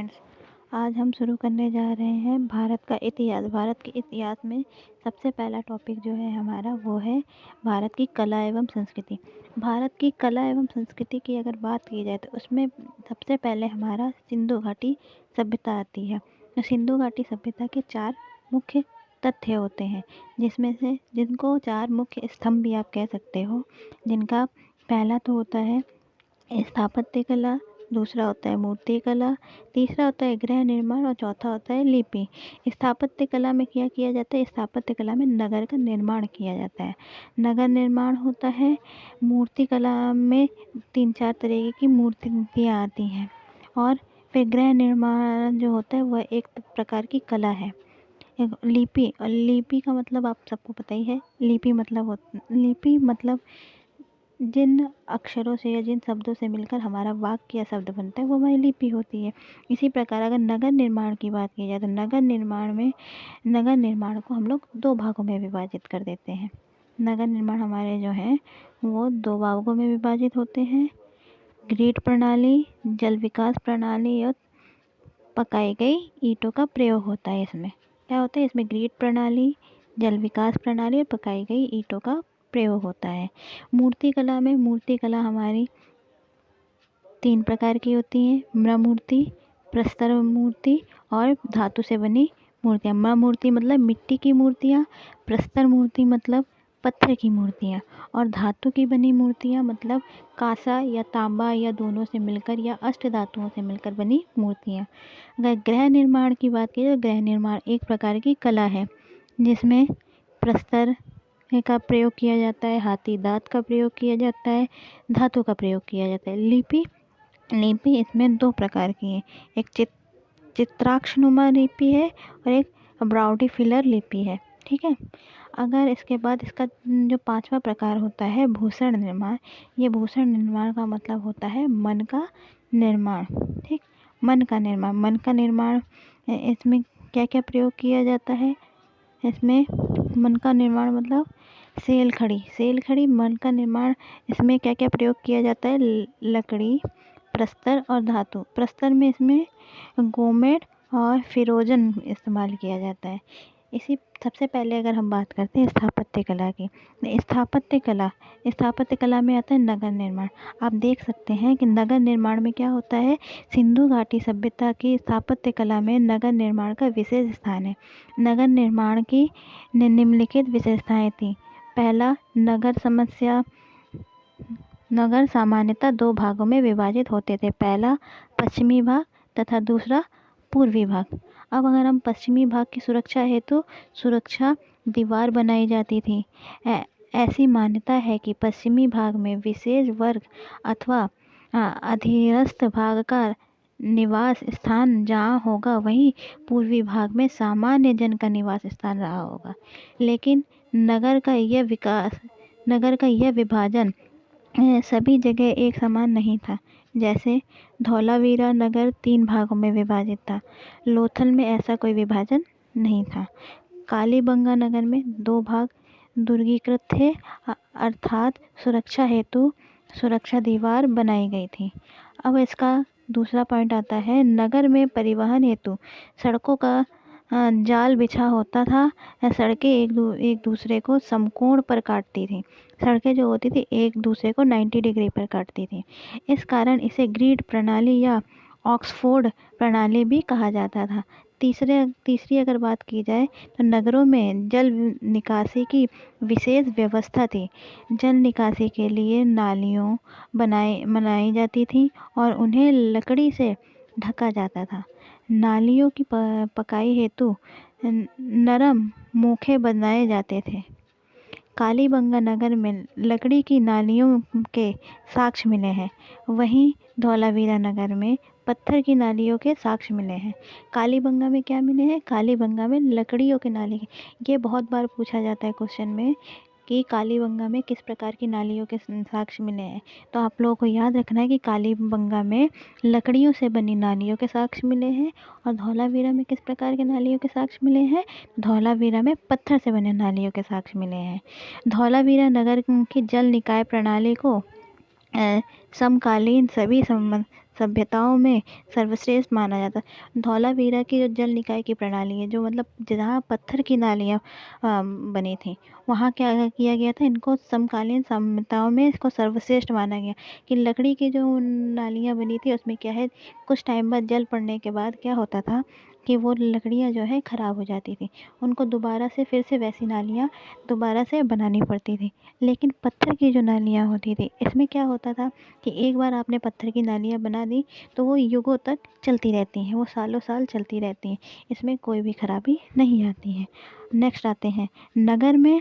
Friends, आज हम शुरू करने जा रहे हैं भारत का इतिहास। भारत के इतिहास में सबसे पहला टॉपिक जो है हमारा वो है भारत की कला एवं संस्कृति। भारत की कला एवं संस्कृति की अगर बात की जाए तो उसमें सबसे पहले हमारा सिंधु घाटी सभ्यता आती है। तो सिंधु घाटी सभ्यता के 4 मुख्य तथ्य होते हैं, जिसमें से जिनको 4 मुख्य स्तंभ भी आप कह सकते हो। जिनका पहला तो होता है स्थापत्य कला, दूसरा होता है मूर्ति कला, तीसरा होता है गृह निर्माण और चौथा होता है लिपि। स्थापत्य कला में क्या किया जाता है? स्थापत्य कला में नगर का निर्माण किया जाता है, नगर निर्माण होता है। मूर्ति कला में 3-4 तरह की मूर्तियाँ आती हैं और फिर गृह निर्माण जो होता है वह एक प्रकार की कला है। लिपि, और लिपि का मतलब आप सबको पता ही है। लिपि मतलब जिन अक्षरों से या जिन शब्दों से मिलकर हमारा वाक्य या शब्द बनता है वो हमारी लिपि होती है। इसी प्रकार अगर नगर निर्माण की बात की जाए तो नगर निर्माण को हम लोग 2 भागों में विभाजित कर देते हैं। नगर निर्माण हमारे जो हैं वो 2 भागों में विभाजित होते हैं। ग्रिड प्रणाली, जल विकास प्रणाली और पकाई गई ईंटों का प्रयोग होता है। इसमें क्या होता है? इसमें ग्रिड प्रणाली, जल विकास प्रणाली और पकाई गई ईंटों का प्रयोग होता है। मूर्ति कला हमारी 3 प्रकार की होती हैं: मृ मूर्ति, प्रस्तर मूर्ति और धातु से बनी मूर्तियाँ। मृ मूर्ति मतलब मिट्टी की मूर्तियाँ, प्रस्तर मूर्ति मतलब पत्थर की मूर्तियाँ और धातु की बनी मूर्तियाँ मतलब कांसा या तांबा या दोनों से मिलकर या अष्ट धातुओं से मिलकर बनी मूर्तियाँ। अगर गृह निर्माण की बात की तो गृह निर्माण एक प्रकार की कला है जिसमें प्रस्तर का प्रयोग किया जाता है, हाथी दांत का प्रयोग किया जाता है, धातु का प्रयोग किया जाता है। लिपि इसमें 2 प्रकार की है, एक चित्राक्षनुमा लिपि है और एक ब्राउडी फिलर लिपि है। ठीक है। अगर इसके बाद इसका जो 5वां प्रकार होता है भूषण निर्माण। ये भूषण निर्माण का मतलब होता है मन का निर्माण। ठीक, मन का निर्माण इसमें क्या क्या प्रयोग किया जाता है? इसमें मन का निर्माण मतलब सेल खड़ी मन का निर्माण। इसमें क्या क्या प्रयोग किया जाता है? लकड़ी, प्रस्तर और धातु। प्रस्तर में इसमें गोमेट और फिरोजन इस्तेमाल किया जाता है। इसी सबसे पहले अगर हम बात करते हैं स्थापत्य कला की, स्थापत्य कला में आता है नगर निर्माण। आप देख सकते हैं कि नगर निर्माण में क्या होता है, सिंधु घाटी सभ्यता की स्थापत्य कला में नगर निर्माण का विशेष स्थान है। नगर निर्माण की निम्नलिखित विशेषताएं थी। पहला, नगर सामान्यतः 2 भागों में विभाजित होते थे। पहला पश्चिमी भाग तथा दूसरा पूर्वी भाग। अब अगर हम पश्चिमी भाग की सुरक्षा हेतु सुरक्षा दीवार बनाई जाती थी। ऐसी मान्यता है कि पश्चिमी भाग में विशेष वर्ग अथवा अधीनस्थ भाग का निवास स्थान जहाँ होगा वहीं पूर्वी भाग में सामान्य जन का निवास स्थान रहा होगा। लेकिन नगर का यह विभाजन सभी जगह एक समान नहीं था। जैसे धौलावीरा नगर 3 भागों में विभाजित था, लोथल में ऐसा कोई विभाजन नहीं था। कालीबंगा नगर में 2 भाग दुर्गीकृत थे, अर्थात सुरक्षा हेतु सुरक्षा दीवार बनाई गई थी। अब इसका दूसरा पॉइंट आता है, नगर में परिवहन हेतु सड़कों का जाल बिछा होता था। सड़कें एक दूसरे को समकोण पर काटती थी। सड़कें जो होती थी एक दूसरे को 90 डिग्री पर काटती थी। इस कारण इसे ग्रिड प्रणाली या ऑक्सफोर्ड प्रणाली भी कहा जाता था। तीसरी अगर बात की जाए तो नगरों में जल निकासी की विशेष व्यवस्था थी। जल निकासी के लिए नालियों बनाई जाती थी और उन्हें लकड़ी से ढका जाता था। नालियों की पकाई हेतु नरम मोखे बनाए जाते थे। कालीबंगा नगर में लकड़ी की नालियों के साक्ष्य मिले हैं, वहीं धौलावीरा नगर में पत्थर की नालियों के साक्ष्य मिले हैं। कालीबंगा में क्या मिले हैं? कालीबंगा में लकड़ियों के नाली। ये बहुत बार पूछा जाता है क्वेश्चन में कि कालीबंगा में किस प्रकार की नालियों के साक्ष्य मिले हैं। तो आप लोगों को याद रखना है कि कालीबंगा में लकड़ियों से बनी नालियों के साक्ष्य मिले हैं और धौलावीरा में किस प्रकार के नालियों के साक्ष्य मिले हैं? धौलावीरा में पत्थर से बने नालियों के साक्ष्य मिले हैं। धौलावीरा नगर की जल निकाय प्रणाली को समकालीन सभी सभ्यताओं में सर्वश्रेष्ठ माना जाता है। धौलावीरा की जो जल निकाय की प्रणाली है, जो मतलब जहाँ पत्थर की नालियाँ बनी थी, वहाँ क्या किया गया था, इनको समकालीन सभ्यताओं में इसको सर्वश्रेष्ठ माना गया कि लकड़ी की जो नालियाँ बनी थी उसमें क्या है, कुछ टाइम बाद जल पड़ने के बाद क्या होता था कि वो लकड़ियाँ जो है ख़राब हो जाती थी, उनको दोबारा से फिर से वैसी नालियाँ दोबारा से बनानी पड़ती थी। लेकिन पत्थर की जो नालियाँ होती थी, इसमें क्या होता था कि एक बार आपने पत्थर की नालियाँ बना दी तो वो युगों तक चलती रहती हैं, वो सालों साल चलती रहती हैं, इसमें कोई भी खराबी नहीं आती है। नेक्स्ट आते हैं, नगर में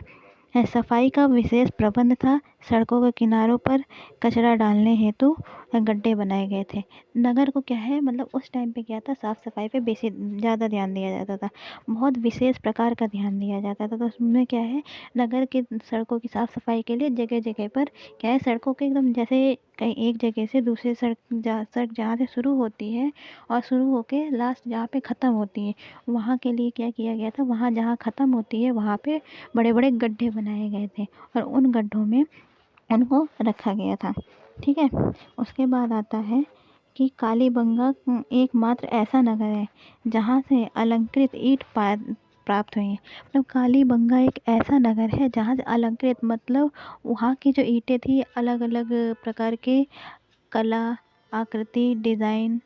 सफाई का विशेष प्रबंध था। सड़कों के किनारों पर कचरा डालने हेतु गड्ढे बनाए गए थे। नगर को क्या है, मतलब उस टाइम पे क्या था, साफ़ सफाई पे बेसी ज़्यादा ध्यान दिया जाता था, बहुत विशेष प्रकार का ध्यान दिया जाता था। तो उसमें क्या है, नगर के सड़कों की साफ़ सफाई के लिए जगह जगह पर क्या है, सड़कों के एकदम जैसे कहीं एक जगह से दूसरे सड़क जहाँ से शुरू होती है और शुरू होके लास्ट जहाँ पे ख़त्म होती है, वहाँ के लिए क्या किया गया था, वहाँ जहाँ ख़त्म होती है वहाँ पे बड़े बड़े गड्ढे बनाए गए थे और उन गड्ढों में उनको रखा गया था। ठीक है, उसके बाद आता है कि कालीबंगा एकमात्र ऐसा नगर है जहाँ से अलंकृत ईंट प्राप्त हुई हैं। मतलब कालीबंगा एक ऐसा नगर है जहाँ से अलंकृत, मतलब वहाँ की जो ईंटें थी अलग अलग प्रकार के कला, आकृति, डिज़ाइन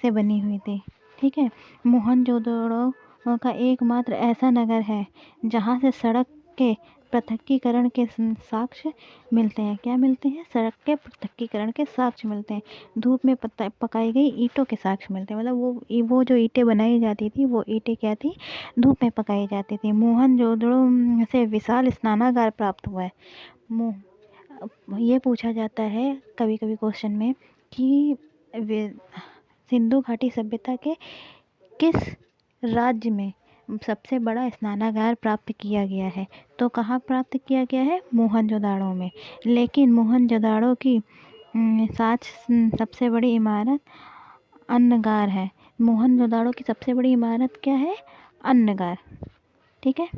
से बनी हुई थी। ठीक है, मोहनजोदड़ो का एकमात्र ऐसा नगर है जहाँ से सड़क के पृथक्कीकरण के साक्ष्य मिलते हैं। क्या मिलते हैं? सड़क के पृथक्कीकरण के साक्ष्य मिलते हैं। धूप में पकाई गई ईंटों के साक्ष्य मिलते हैं। मतलब वो जो ईंटें बनाई जाती थी, वो ईंटें क्या थी, धूप में पकाई जाती थी। मोहनजोदड़ो से विशाल स्नानागार प्राप्त हुआ है। ये पूछा जाता है कभी कभी क्वेश्चन में कि सिंधु घाटी सभ्यता के किस राज्य में सबसे बड़ा स्नानागार प्राप्त किया गया है? तो कहाँ प्राप्त किया गया है? मोहनजोदाड़ो में। लेकिन मोहनजोदाड़ो की साथ सबसे बड़ी इमारत अन्नगार है। मोहनजोदाड़ो की सबसे बड़ी इमारत क्या है? अन्नगार। ठीक है,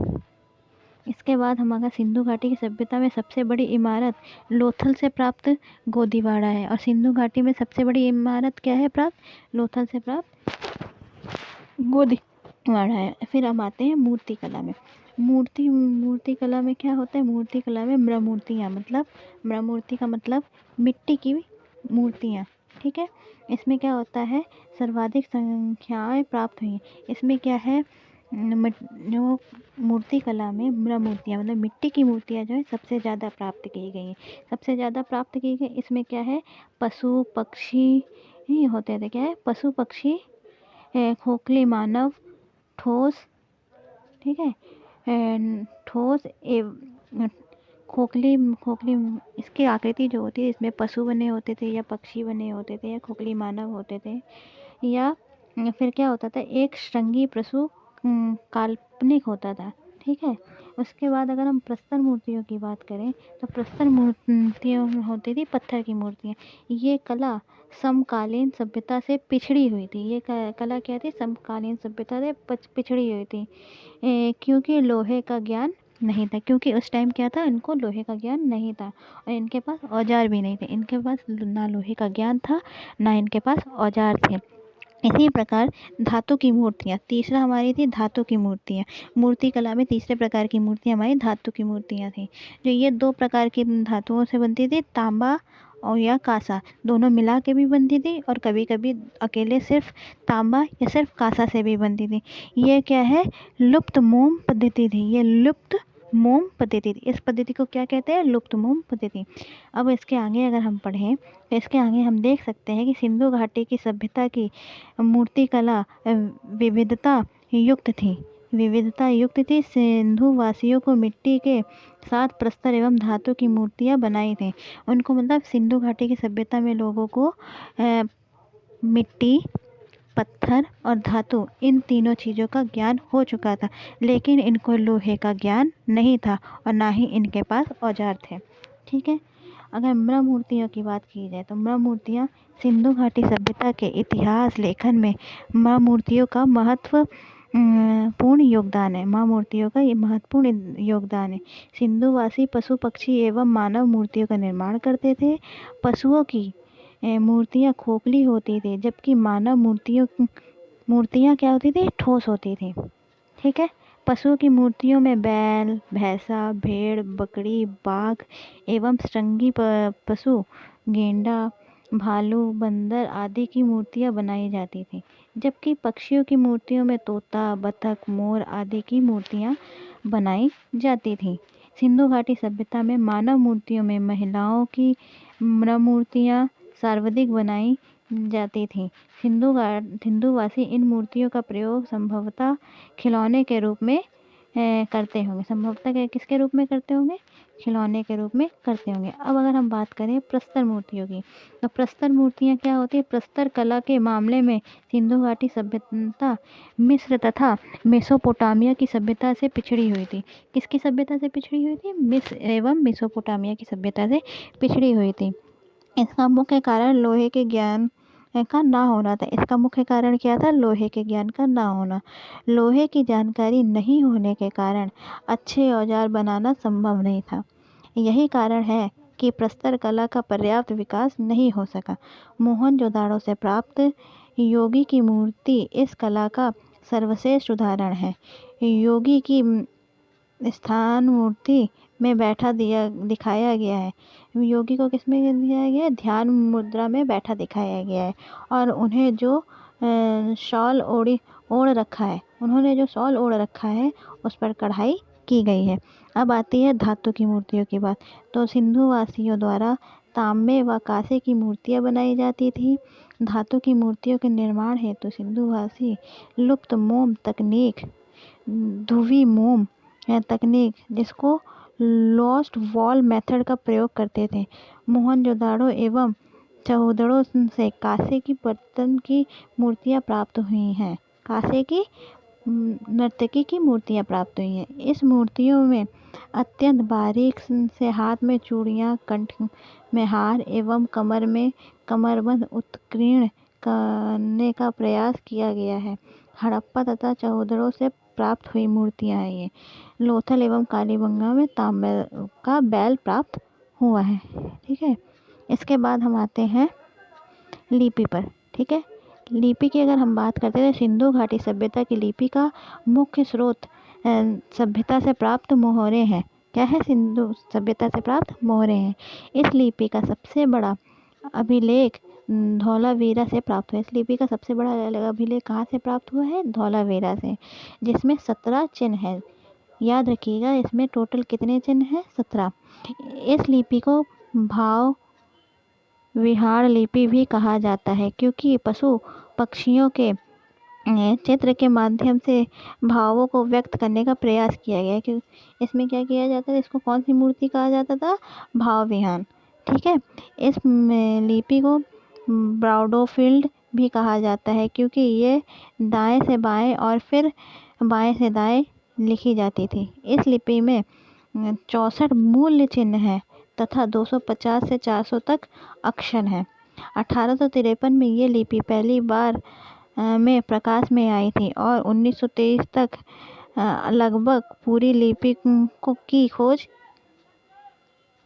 इसके बाद हमारा सिंधु घाटी की सभ्यता में सबसे बड़ी इमारत लोथल से प्राप्त गोदीवाड़ा है। और सिंधु घाटी में सबसे बड़ी इमारत क्या है प्राप्त? लोथल से प्राप्त गोदीवाड़ा है। फिर हम आते हैं मूर्ति कला में। मूर्ति कला में क्या होता है? मूर्ति कला में म्रमूर्तियाँ, मतलब म्रमूर्ति का मतलब मिट्टी की मूर्तियाँ। ठीक है, इसमें क्या होता है, सर्वाधिक संख्याएं प्राप्त हुई। इसमें क्या है, जो मूर्ति कला में म्रमूर्तियाँ मतलब मिट्टी की मूर्तियाँ जो है सबसे ज़्यादा प्राप्त की गई हैं। सबसे ज़्यादा प्राप्त की गई, इसमें क्या है, पशु पक्षी ही होते थे। क्या है? पशु पक्षी, खोखले मानव, ठोस, ठीक है, ठोस खोखली खोखली इसकी आकृति जो होती है, इसमें पशु बने होते थे या पक्षी बने होते थे या खोखली मानव होते थे, या फिर क्या होता था, एक श्रृंगी पशु काल्पनिक होता था। ठीक है, उसके बाद अगर हम प्रस्तर मूर्तियों की बात करें तो प्रस्तर मूर्तियों में होती थी पत्थर की मूर्तियाँ। ये कला समकालीन सभ्यता से पिछड़ी हुई थी। ये कला क्या थी? समकालीन सभ्यता से पिछड़ी हुई थी, क्योंकि लोहे का ज्ञान नहीं था। क्योंकि उस टाइम क्या था, इनको लोहे का ज्ञान नहीं था और इनके पास औजार भी नहीं थे। इनके पास ना लोहे का ज्ञान था, ना इनके पास औजार थे। इसी प्रकार धातु की मूर्तियाँ, तीसरा हमारी थी धातु की मूर्तियाँ। मूर्ति कला में तीसरे प्रकार की मूर्तियाँ हमारी धातु की मूर्तियाँ थी। जो ये दो प्रकार की धातुओं से बनती थी, तांबा और या कांसा, दोनों मिला के भी बनती थी और कभी कभी अकेले सिर्फ तांबा या सिर्फ कांसा से भी बनती थी। ये क्या है? लुप्त मोम पद्धति थी। ये लुप्त मोम पद्धति थी। इस पद्धति को क्या कहते हैं? लुप्त मोम पद्धति। अब इसके आगे अगर हम पढ़ें तो इसके आगे हम देख सकते हैं कि सिंधु घाटी की सभ्यता की मूर्ति कला विविधता युक्त थी। विविधता युक्त थी। सिंधु वासियों को मिट्टी के साथ प्रस्तर एवं धातु की मूर्तियाँ बनाई थी। उनको मतलब सिंधु घाटी की सभ्यता में लोगों को मिट्टी, पत्थर और धातु, इन तीनों चीज़ों का ज्ञान हो चुका था, लेकिन इनको लोहे का ज्ञान नहीं था और ना ही इनके पास औजार थे। ठीक है, अगर म्रमूर्तियों की बात की जाए तो म्रमूर्तियाँ सिंधु घाटी सभ्यता के इतिहास लेखन में म्रमूर्तियों का पूर्ण योगदान है। माँ मूर्तियों का ये महत्वपूर्ण योगदान है। सिंधुवासी पशु पक्षी एवं मानव मूर्तियों का निर्माण करते थे। पशुओं की मूर्तियाँ खोखली होती थी, जबकि मानव मूर्तियाँ क्या होती थी, ठोस होती थी। ठीक है। पशुओं की मूर्तियों में बैल, भैंसा, भेड़, बकरी, बाघ एवं श्रृंगी पशु, गेंडा, भालू, बंदर आदि की मूर्तियाँ बनाई जाती थी, जबकि पक्षियों की मूर्तियों में तोता, बतख, मोर आदि की मूर्तियाँ बनाई जाती थी। सिंधु घाटी सभ्यता में मानव मूर्तियों में महिलाओं की मूर्तियाँ सर्वाधिक बनाई जाती थी। सिंधुवासी इन मूर्तियों का प्रयोग संभवतः खिलौने के रूप में करते होंगे। संभवतः किसके रूप में करते होंगे? खिलौने के रूप में करते होंगे। अब अगर हम बात करें प्रस्तर मूर्तियों की, तो प्रस्तर मूर्तियाँ क्या होती है? प्रस्तर कला के मामले में सिंधु घाटी सभ्यता मिस्र तथा मेसोपोटामिया की सभ्यता से पिछड़ी हुई थी। किसकी सभ्यता से पिछड़ी हुई थी? मिस्र एवं मेसोपोटामिया की सभ्यता से पिछड़ी हुई थी। इसका मुख्य कारण लोहे के ज्ञान का ना होना था। इसका मुख्य कारण क्या था? लोहे के ज्ञान का ना होना। लोहे की जानकारी नहीं होने के कारण अच्छे औजार बनाना संभव नहीं था। यही कारण है कि प्रस्तर कला का पर्याप्त विकास नहीं हो सका। मोहनजोदाड़ो से प्राप्त योगी की मूर्ति इस कला का सर्वश्रेष्ठ उदाहरण है। योगी की स्थान मूर्ति में बैठा दिखाया गया है। योगी को किस में दिखाया गया है? ध्यान मुद्रा में बैठा दिखाया गया है। और उन्हें जो शॉल ओढ़ रखा है, उन्होंने जो शॉल ओढ़ रखा है उस पर कढ़ाई की गई है। अब आती है धातु की मूर्तियों की बात। तो सिंधुवासियों द्वारा तांबे व कांसे की मूर्तियाँ बनाई जाती थी। धातु की मूर्तियों के निर्माण हेतु सिंधुवासी लुप्त मोम तकनीक, धुवी मोम तकनीक, जिसको लॉस्ट वॉल मेथड का प्रयोग करते थे। मोहनजोदाड़ो एवं चौहदड़ो से कांसे की बर्तन की मूर्तियाँ प्राप्त हुई हैं। कांसे की नर्तकी की मूर्तियाँ प्राप्त हुई हैं। इस मूर्तियों में अत्यंत बारीक से हाथ में चूड़ियाँ, कंठ में हार एवं कमर में कमरबंद उत्कीर्ण करने का प्रयास किया गया है। हड़प्पा तथा चौहदड़ो से प्राप्त हुई मूर्तियाँ हैं ये। लोथल एवं कालीबंगा में तांबे का बैल प्राप्त हुआ है। ठीक है। इसके बाद हम आते हैं लिपि पर। ठीक है। लिपि की अगर हम बात करते हैं, सिंधु घाटी सभ्यता की लिपि का मुख्य स्रोत सभ्यता से प्राप्त मोहरे हैं। क्या है? सिंधु सभ्यता से प्राप्त मोहरे हैं। इस लिपि का सबसे बड़ा अभिलेख धौलावीरा से प्राप्त हुआ। इस लिपि का सबसे बड़ा अभिलेख कहाँ से प्राप्त हुआ है? धौलावीरा से, जिसमें 17 चिन्ह है। याद रखिएगा, इसमें टोटल कितने चिन्ह हैं? 17। इस लिपि को भाव विहार लिपि भी कहा जाता है, क्योंकि पशु पक्षियों के चित्र के माध्यम से भावों को व्यक्त करने का प्रयास किया गया है। कि इसमें क्या किया जाता है? इसको कौन सी मूर्ति कहा जाता था? भाव विहान। ठीक है। इस लिपि को ब्राउडोफिल्ड भी कहा जाता है, क्योंकि ये दाएं से बाएं और फिर बाएं से दाएं लिखी जाती थी। इस लिपि में 64 मूल्य चिन्ह हैं तथा 250 से 400 तक अक्षर हैं। 1853 में ये लिपि पहली बार में प्रकाश में आई थी और 1923 तक लगभग पूरी लिपि की खोज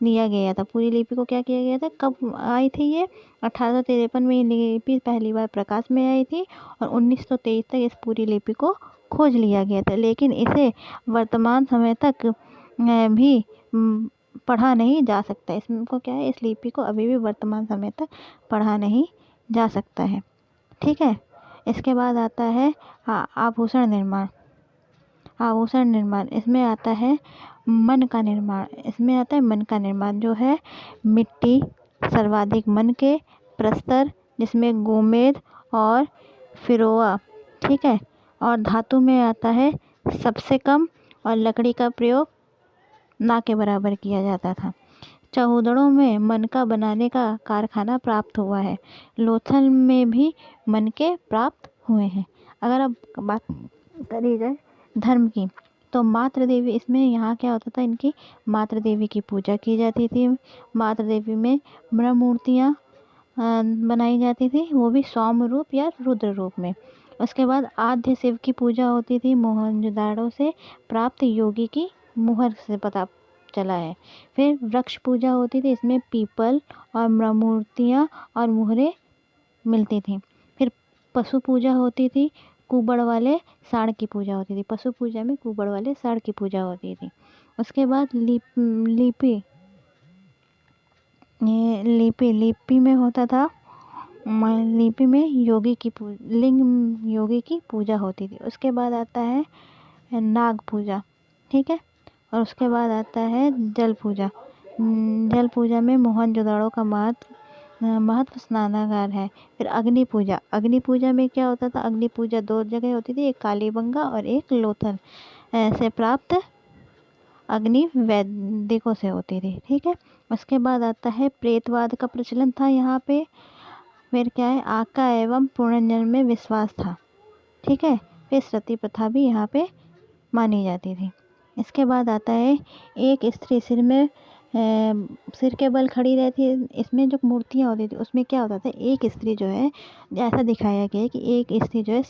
लिया गया था। पूरी लिपि को क्या किया गया था? कब आई थी ये? 1853 में ये लिपि पहली बार प्रकाश में आई थी और 1923 तक इस पूरी लिपि को खोज लिया गया था, लेकिन इसे वर्तमान समय तक भी पढ़ा नहीं जा सकता। इसको क्या है? इस लिपि को अभी भी वर्तमान समय तक पढ़ा नहीं जा सकता है। ठीक है। इसके बाद आता है आभूषण निर्माण। आभूषण निर्माण, इसमें आता है मन का निर्माण। इसमें आता है मन का निर्माण, जो है मिट्टी, सर्वाधिक मन के, प्रस्तर जिसमें गोमेद और फिरोआ। ठीक है। और धातु में आता है सबसे कम, और लकड़ी का प्रयोग ना के बराबर किया जाता था। चौहदड़ों में मनका बनाने का कारखाना प्राप्त हुआ है। लोथल में भी मनके प्राप्त हुए हैं। अगर अब बात करी जाए धर्म की, तो मातृ देवी, इसमें यहाँ क्या होता था? इनकी मातृ देवी की पूजा की जाती थी। मातृ देवी में ब्रह्म मूर्तियाँ बनाई जाती थी, वो भी सौम्य रूप या रुद्र रूप में। उसके बाद आद्य शिव की पूजा होती थी। मोहनजोदाड़ो से प्राप्त योगी की मुहर से पता चला है। फिर वृक्ष पूजा होती थी, इसमें पीपल और मूर्तियाँ और मुहरें मिलती थी। फिर पशु पूजा होती थी, कुबड़ वाले साँड़ की पूजा होती थी। पशु पूजा में कुबड़ वाले साँड़ की पूजा होती थी। उसके बाद लिपि में होता था, लिपि में लिंग योगी की पूजा होती थी। उसके बाद आता है नाग पूजा, ठीक है। और उसके बाद आता है जल पूजा। जल पूजा में मोहनजोदड़ो का महत्व स्नानागार है। फिर अग्नि पूजा। अग्नि पूजा में क्या होता था? अग्नि पूजा 2 जगह होती थी, एक कालीबंगा और एक लोथल से प्राप्त अग्नि वैदिकों से होती थी, ठीक है। उसके बाद आता है प्रेतवाद का प्रचलन था यहाँ पे। फिर क्या है? आका एवं पुनर्जन्म में विश्वास था, ठीक है। फिर सती प्रथा भी यहाँ पे मानी जाती थी। इसके बाद आता है एक स्त्री सिर के बल खड़ी रहती है। इसमें जो मूर्तियाँ होती थी उसमें क्या होता था? एक स्त्री जो है, ऐसा दिखाया गया है कि एक स्त्री जो है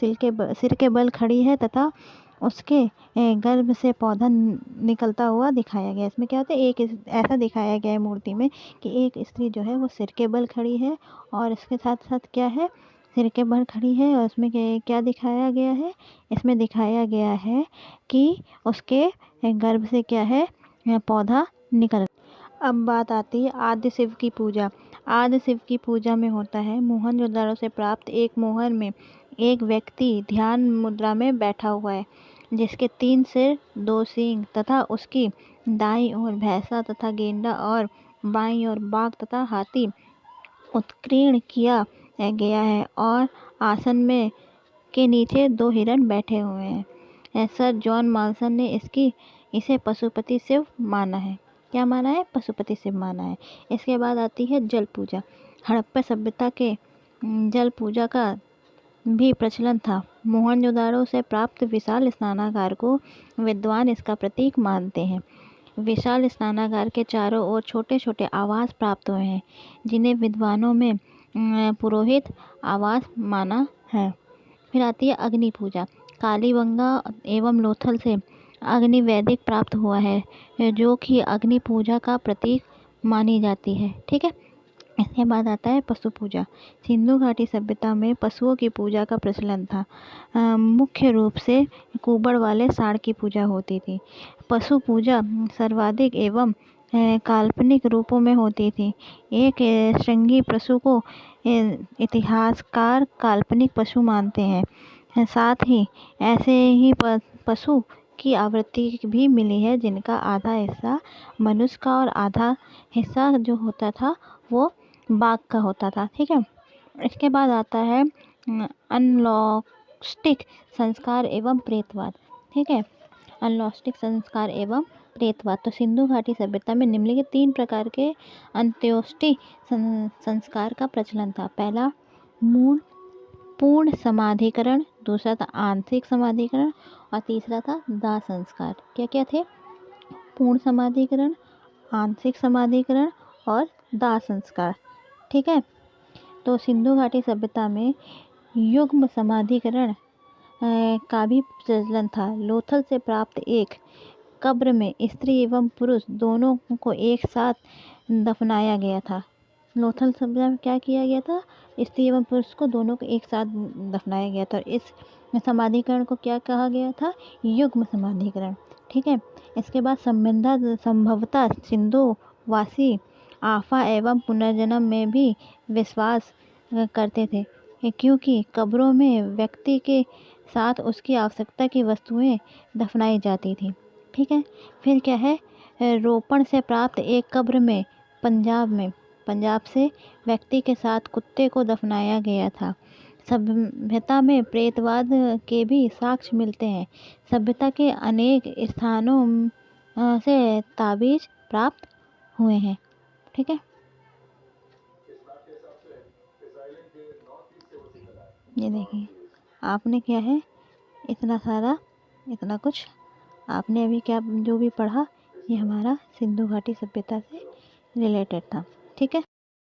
सिर के बल खड़ी है तथा उसके गर्भ से पौधा निकलता हुआ दिखाया गया। इसमें क्या होता है? ऐसा दिखाया गया है मूर्ति में कि एक स्त्री जो है वो सिर के बल खड़ी है और इसके साथ साथ क्या है? सिर के बल खड़ी है। और उसमें क्या दिखाया गया है? इसमें दिखाया गया है कि उसके गर्भ से क्या है? पौधा निकल। अब बात आती है आदि शिव की पूजा। आदि शिव की पूजा में होता है मोहनजोदड़ो से प्राप्त एक मोहर में एक व्यक्ति ध्यान मुद्रा में बैठा हुआ है, जिसके 3 सिर 2 सींग तथा उसकी दाईं ओर भैंसा तथा गेंडा और बाईं ओर बाघ तथा हाथी उत्कीर्ण किया गया है और आसन में के नीचे 2 हिरण बैठे हुए हैं। सर जॉन मॉल्सन ने इसे पशुपति शिव माना है। क्या माना है? पशुपति शिव माना है। इसके बाद आती है जल पूजा। हड़प्पा सभ्यता के जल पूजा का भी प्रचलन था। मोहनजोदाड़ो से प्राप्त विशाल स्नानागार को विद्वान इसका प्रतीक मानते हैं। विशाल स्नानागार के चारों ओर छोटे छोटे आवास प्राप्त हुए हैं, जिन्हें विद्वानों में पुरोहित आवास माना है। फिर आती है अग्नि पूजा। कालीबंगा एवं लोथल से अग्नि वैदिक प्राप्त हुआ है, जो कि अग्नि पूजा का प्रतीक मानी जाती है, ठीक है। इसके बाद आता है पशु पूजा। सिंधु घाटी सभ्यता में पशुओं की पूजा का प्रचलन था। मुख्य रूप से कुबड़ वाले साँड़ की पूजा होती थी। पशु पूजा सर्वाधिक एवं काल्पनिक रूपों में होती थी। एक श्रृंगी पशु को इतिहासकार काल्पनिक पशु मानते हैं। साथ ही ऐसे ही पशु की आवृत्ति भी मिली है, जिनका आधा हिस्सा मनुष्य का और आधा हिस्सा जो होता था वो बाघ का होता था, ठीक है। इसके बाद आता है अनलॉस्टिक संस्कार एवं प्रेतवाद, ठीक है। अनलॉस्टिक संस्कार एवं प्रेतवाद। तो सिंधु घाटी सभ्यता में निम्नलिखित 3 प्रकार के अंत्योष्टि संस्कार का प्रचलन था। पहला पूर्ण समाधिकरण, दूसरा था आंशिक समाधिकरण और तीसरा था दाह संस्कार। क्या क्या थे? पूर्ण समाधिकरण, आंशिक समाधिकरण और दाह संस्कार, ठीक है। तो सिंधु घाटी सभ्यता में युग्म समाधिकरण का भी प्रचलन था। लोथल से प्राप्त एक कब्र में स्त्री एवं पुरुष दोनों को एक साथ दफनाया गया था। लोथल सभ्यता में क्या किया गया था? स्त्री एवं पुरुष को दोनों को एक साथ दफनाया गया था। इस समाधिकरण को क्या कहा गया था? युग्म समाधिकरण, ठीक है। इसके बाद संभवतः सिंधु वासी आफा एवं पुनर्जन्म में भी विश्वास करते थे, क्योंकि कब्रों में व्यक्ति के साथ उसकी आवश्यकता की वस्तुएं दफनाई जाती थी, ठीक है। फिर क्या है? रोपण से प्राप्त एक कब्र में पंजाब से व्यक्ति के साथ कुत्ते को दफनाया गया था। सभ्यता में प्रेतवाद के भी साक्ष्य मिलते हैं। सभ्यता के अनेक स्थानों से ताबीज प्राप्त हुए हैं, ठीक है। ये देखिए, आपने क्या है इतना कुछ आपने अभी क्या जो भी पढ़ा, ये हमारा सिंधु घाटी सभ्यता से रिलेटेड था, ठीक है।